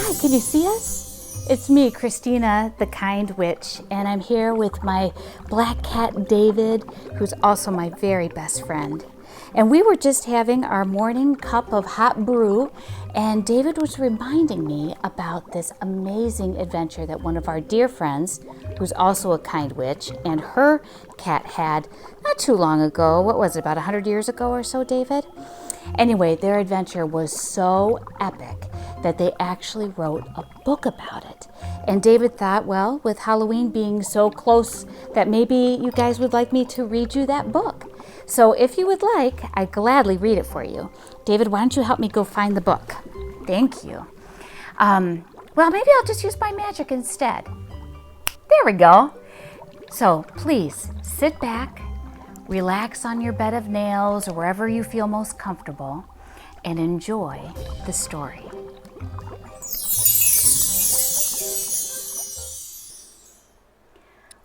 Hi, can you see us? It's me, Christina, the kind witch, and I'm here with my black cat, David, who's also my very best friend. And we were just having our morning cup of hot brew, and David was reminding me about this amazing adventure that one of our dear friends, who's also a kind witch, and her cat had not too long ago. What was it, about 100 years ago or so, David? Anyway, their adventure was so epic that they actually wrote a book about it. And David thought, well, with Halloween being so close, that maybe you guys would like me to read you that book. So if you would like, I'd gladly read it for you. David, why don't you help me go find the book? Thank you. Well, maybe I'll just use my magic instead. There we go. So please sit back, relax on your bed of nails or wherever you feel most comfortable, and enjoy the story.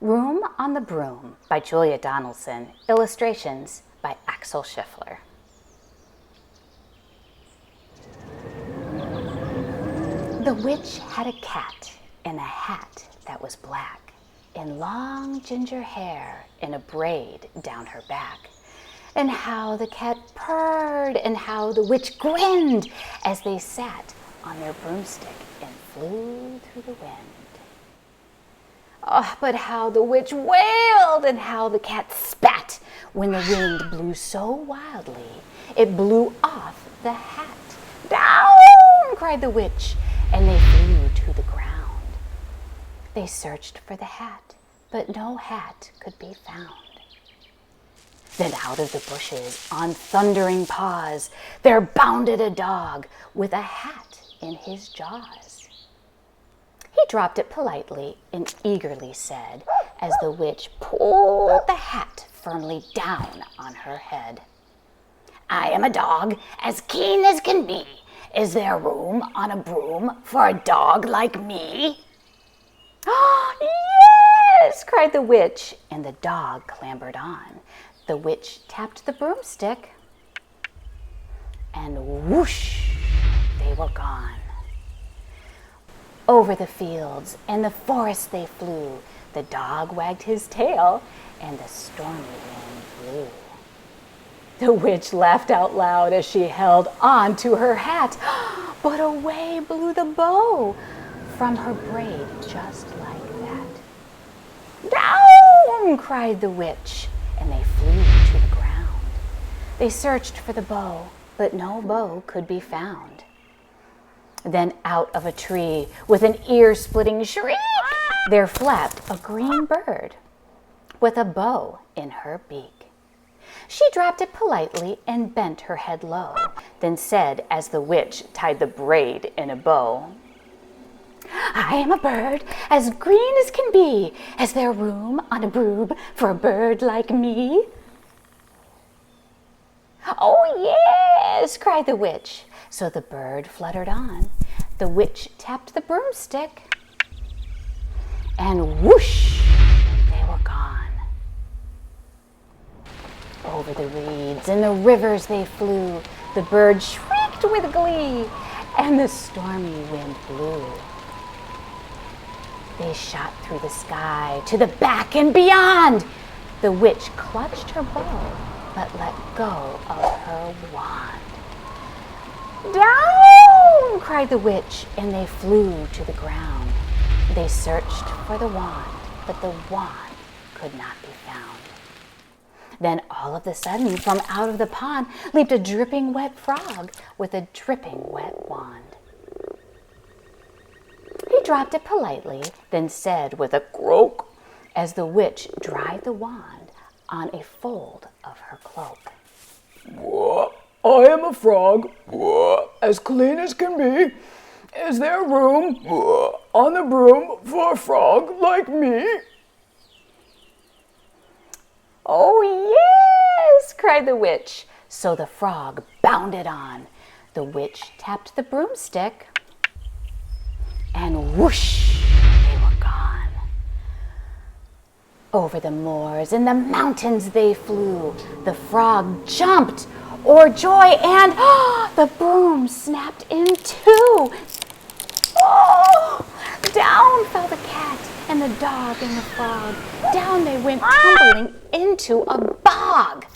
Room on the Broom by Julia Donaldson. Illustrations by Axel Scheffler. The witch had a cat in a hat that was black, and long ginger hair in a braid down her back. And how the cat purred, and how the witch grinned as they sat on their broomstick and flew through the wind. Oh, but how the witch wailed, and how the cat spat when the wind blew so wildly it blew off the hat. Down, cried the witch, and they flew to the ground. They searched for the hat, but no hat could be found. Then out of the bushes, on thundering paws, there bounded a dog with a hat in his jaws. He dropped it politely and eagerly said, as the witch pulled the hat firmly down on her head, I am a dog as keen as can be. Is there room on a broom for a dog like me? Oh, yes, cried the witch, and the dog clambered on. The witch tapped the broomstick, and whoosh, they were gone. Over the fields and the forest they flew. The dog wagged his tail, and the stormy wind blew. The witch laughed out loud as she held on to her hat, but away blew the bow from her braid just like that. Down, cried the witch, and they flew to the ground. They searched for the bow, but no bow could be found. Then out of a tree, with an ear-splitting shriek, there flapped a green bird with a bow in her beak. She dropped it politely and bent her head low, then said as the witch tied the braid in a bow, I am a bird as green as can be. Is there room on a broom for a bird like me? Oh, yes, cried the witch. So the bird fluttered on. The witch tapped the broomstick, and whoosh, they were gone. Over the reeds and the rivers they flew. The bird shrieked with glee, and the stormy wind blew. They shot through the sky to the back and beyond. The witch clutched her bow, but let go of her wand. Down, cried the witch, and they flew to the ground. They searched for the wand, but the wand could not be found. Then all of a sudden, from out of the pond, leaped a dripping wet frog with a dripping wet wand. He dropped it politely, then said with a croak, as the witch dried the wand on a fold of her cloak. I am a frog, as clean as can be. Is there room on the broom for a frog like me? Oh, yes, cried the witch. So the frog bounded on. The witch tapped the broomstick, and whoosh, they were gone. Over the moors and the mountains they flew. The frog jumped, o'erjoy, and the broom snapped in two. Oh, fell the cat and the dog and the frog. Down they went tumbling into a bog.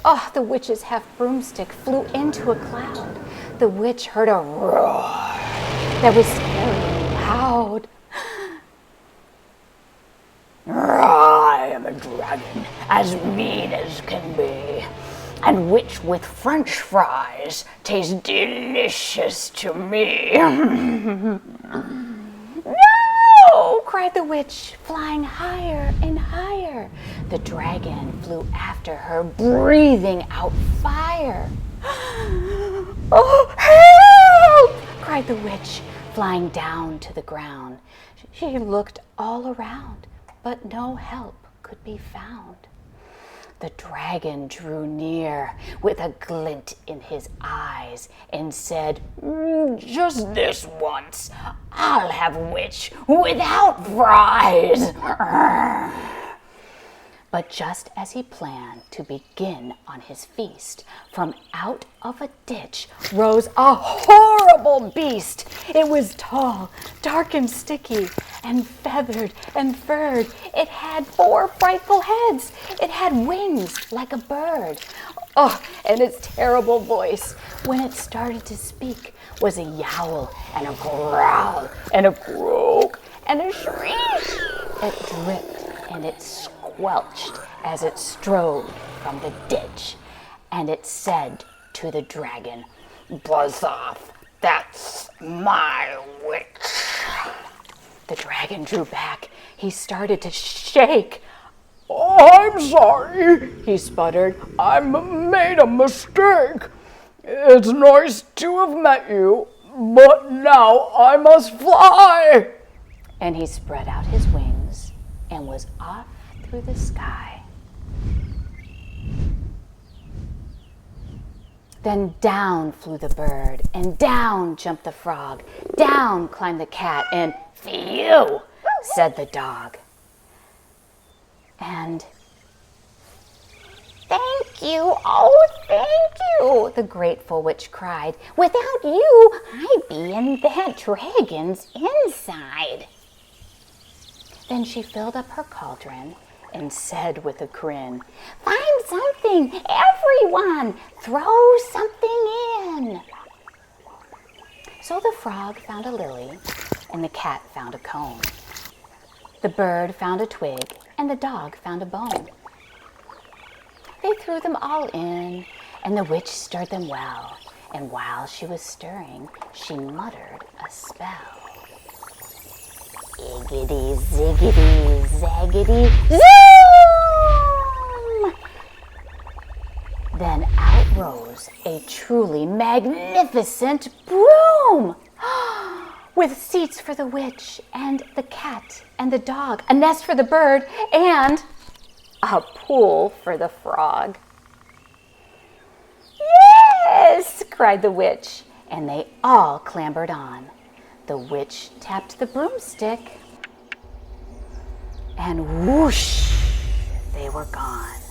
Oh, the witch's half-broomstick flew into a cloud. The witch heard a roar that was scary and loud. I am a dragon, as mean as can be, and which with French fries tastes delicious to me. No! Cried the witch, flying higher and higher. The dragon flew after her, breathing out fire. Oh, help! Cried the witch, flying down to the ground. She looked all around, but no help could be found. The dragon drew near with a glint in his eyes and said, Just this once, I'll have witch without fries. But just as he planned to begin on his feast, from out of a ditch rose a horrible beast. It was tall, dark and sticky, and feathered and furred. It had 4 frightful heads. It had wings like a bird. Oh, and its terrible voice, when it started to speak, was a yowl and a growl and a croak and a shriek. It dripped and it squelched as it strode from the ditch, and it said to the dragon, Buzz off, that's my witch. The dragon drew back. He started to shake. Oh, I'm sorry, he sputtered. I made a mistake. It's nice to have met you, but now I must fly. And he spread out his wings and was off through the sky. Then down flew the bird, and down jumped the frog. Down climbed the cat, and phew, said the dog. And thank you, oh, thank you, the grateful witch cried. Without you, I'd be in that dragon's inside. Then she filled up her cauldron and said with a grin, Find something, everyone, throw something in. So the frog found a lily, and the cat found a comb. The bird found a twig, and the dog found a bone. They threw them all in, and the witch stirred them well, and while she was stirring, she muttered a spell. Iggity, ziggity, zaggity, zoom! Then out rose a truly magnificent broom, with seats for the witch and the cat and the dog, a nest for the bird, and a pool for the frog. Yes, cried the witch, and they all clambered on. The witch tapped the broomstick, and whoosh, they were gone.